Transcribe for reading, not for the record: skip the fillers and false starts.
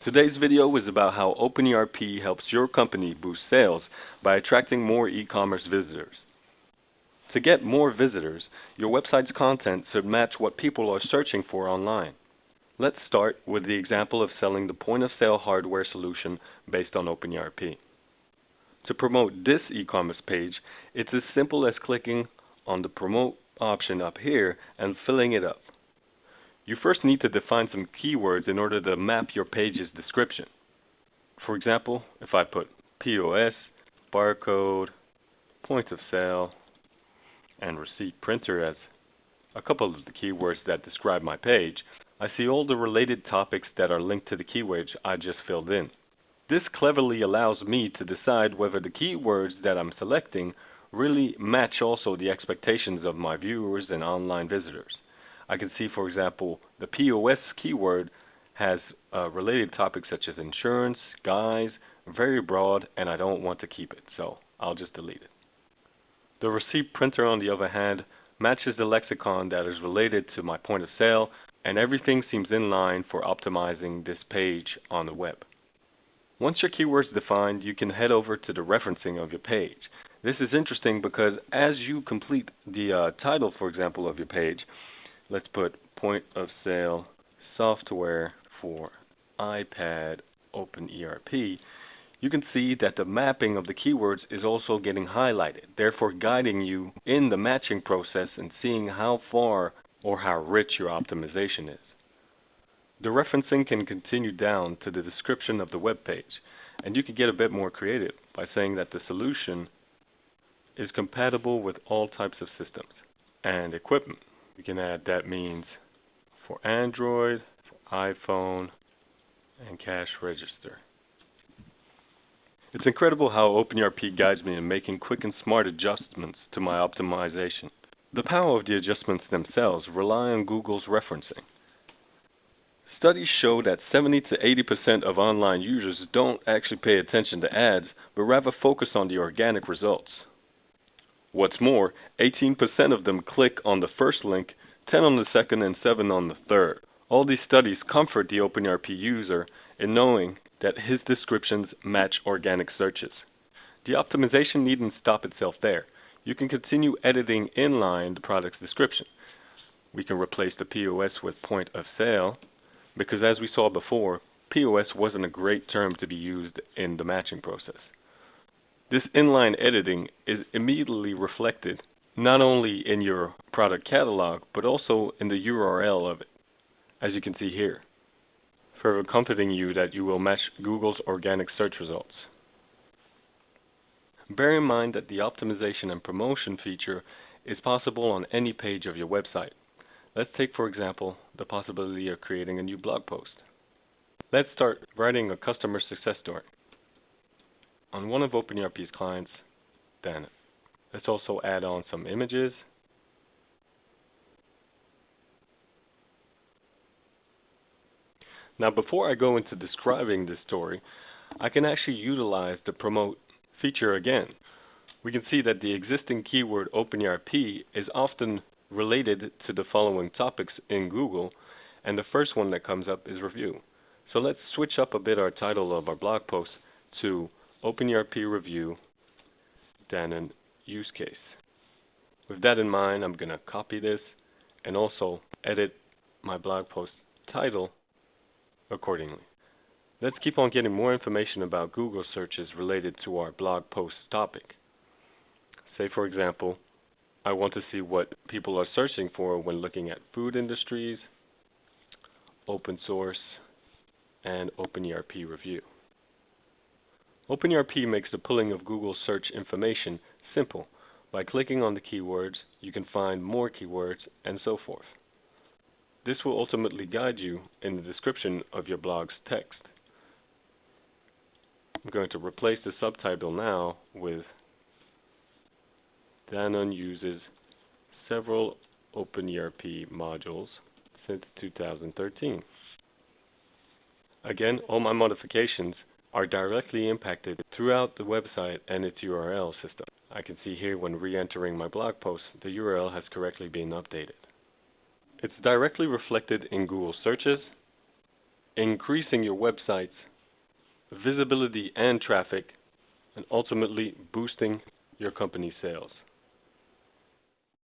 Today's video is about how OpenERP helps your company boost sales by attracting more e-commerce visitors. To get more visitors, your website's content should match what people are searching for online. Let's start with the example of selling the point-of-sale hardware solution based on OpenERP. To promote this e-commerce page, it's as simple as clicking on the promote option up here and filling it up. You first need to define some keywords in order to map your page's description. For example, if I put POS, barcode, point of sale, and receipt printer as a couple of the keywords that describe my page, I see all the related topics that are linked to the keywords I just filled in. This cleverly allows me to decide whether the keywords that I'm selecting really match also the expectations of my viewers and online visitors. I can see, for example, the POS keyword has related topics such as insurance, guys, very broad, and I don't want to keep it, so I'll just delete it. The receipt printer, on the other hand, matches the lexicon that is related to my point of sale, and everything seems in line for optimizing this page on the web. Once your keyword's defined, you can head over to the referencing of your page. This is interesting because as you complete the title, for example, of your page, let's put point of sale software for iPad OpenERP, you can see that the mapping of the keywords is also getting highlighted, therefore guiding you in the matching process and seeing how far or how rich your optimization is. The referencing can continue down to the description of the web page, and you can get a bit more creative by saying that the solution is compatible with all types of systems and equipment. You can add that means for Android, for iPhone, and cash register. It's incredible how OpenERP guides me in making quick and smart adjustments to my optimization. The power of the adjustments themselves rely on Google's referencing. Studies show that 70 to 80% of online users don't actually pay attention to ads, but rather focus on the organic results. What's more, 18% of them click on the first link, 10 on the second, and 7 on the third. All these studies comfort the OpenERP user in knowing that his descriptions match organic searches. The optimization needn't stop itself there. You can continue editing inline the product's description. We can replace the POS with point of sale, because as we saw before, POS wasn't a great term to be used in the matching process. This inline editing is immediately reflected not only in your product catalog, but also in the URL of it, as you can see here, further comforting you that you will match Google's organic search results. Bear in mind that the optimization and promotion feature is possible on any page of your website. Let's take, for example, the possibility of creating a new blog post. Let's start writing a customer success story on one of OpenERP's clients, then let's also add on some images. Now before I go into describing this story, I can actually utilize the promote feature again. We can see that the existing keyword OpenERP is often related to the following topics in Google, and the first one that comes up is review. So let's switch up a bit our title of our blog post to OpenERP review, then an use case. With that in mind, I'm going to copy this and also edit my blog post title accordingly. Let's keep on getting more information about Google searches related to our blog post topic. Say, for example, I want to see what people are searching for when looking at food industries, open source, and OpenERP review. OpenERP makes the pulling of Google search information simple. By clicking on the keywords, you can find more keywords and so forth. This will ultimately guide you in the description of your blog's text. I'm going to replace the subtitle now with Danone uses several OpenERP modules since 2013. Again, all my modifications are directly impacted throughout the website and its URL system. I can see here when re-entering my blog post, the URL has correctly been updated. It's directly reflected in Google searches, increasing your website's visibility and traffic, and ultimately boosting your company's sales.